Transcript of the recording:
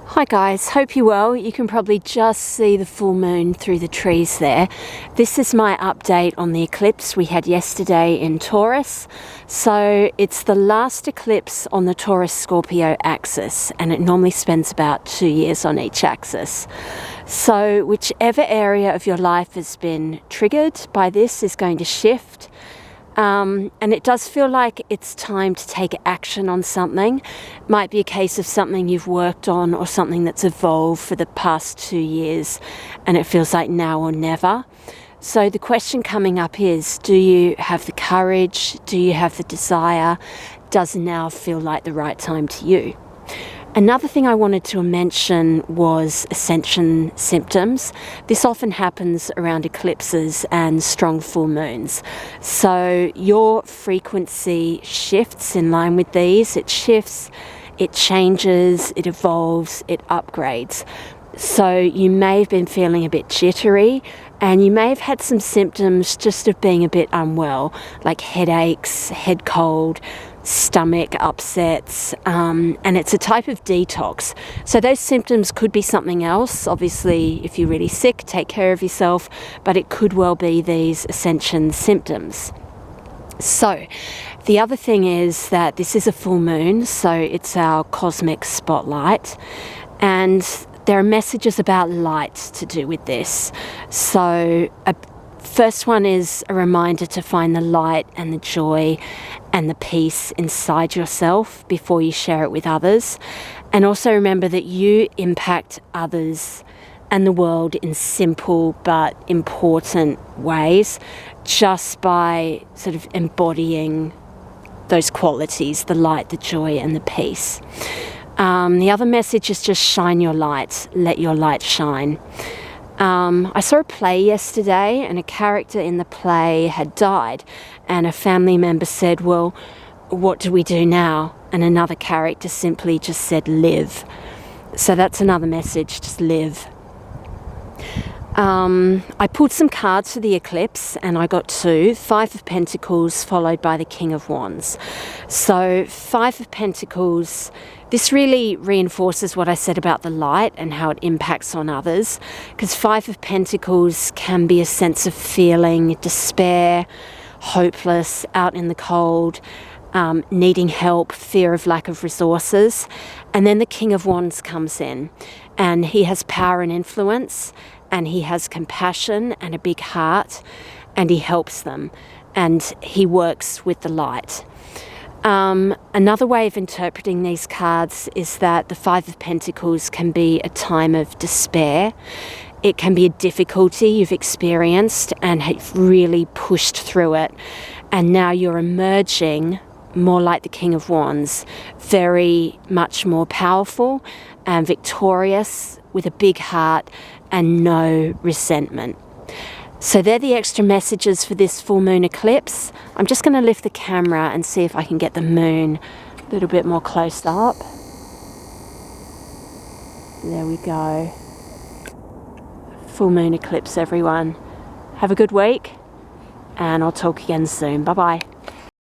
Hi guys, hope you're well. You can probably just see the full moon through the trees there. This is my update on the eclipse we had yesterday in Taurus. So it's the last eclipse on the Taurus-Scorpio axis, and it normally spends about 2 years on each axis. So whichever area of your life has been triggered by this is going to shift. And it does feel like it's time to take action on something. It might be a case of something you've worked on or something that's evolved for the past 2 years, and it feels like now or never. So the question coming up is, do you have the courage? Do you have the desire? Does now feel like the right time to you? Another thing I wanted to mention was ascension symptoms. This often happens around eclipses and strong full moons. So your frequency shifts in line with these. It shifts, it changes, it evolves, it upgrades. So you may have been feeling a bit jittery, and you may have had some symptoms just of being a bit unwell, like headaches, head cold, stomach upsets, and it's a type of detox. So those symptoms could be something else. Obviously, if you're really sick, take care of yourself, but it could well be these ascension symptoms. So the other thing is that this is a full moon, so it's our cosmic spotlight, and there are messages about light to do with this. So first one is a reminder to find the light and the joy and the peace inside yourself before you share it with others. And also remember that you impact others and the world in simple but important ways just by sort of embodying those qualities, the light, the joy, and the peace. The other message is just shine your light, let your light shine. I saw a play yesterday, and a character in the play had died, and a family member said, well, what do we do now? And another character simply just said, live. So that's another message, just live. I pulled some cards for the eclipse, and I got two, Five of Pentacles followed by the King of Wands. So Five of Pentacles, this really reinforces what I said about the light and how it impacts on others, because Five of Pentacles can be a sense of feeling despair, hopeless, out in the cold, needing help, fear of lack of resources. And then the King of Wands comes in, and he has power and influence, and he has compassion and a big heart, and he helps them, and he works with the light. Another way of interpreting these cards is that the Five of Pentacles can be a time of despair. It can be a difficulty you've experienced and have really pushed through it, and now you're emerging more like the King of Wands, very much more powerful and victorious, with a big heart and no resentment. So they're the extra messages for this full moon eclipse. I'm just going to lift the camera and see if I can get the moon a little bit more close up. There we go. Full moon eclipse, everyone. Have a good week, and I'll talk again soon. Bye-bye.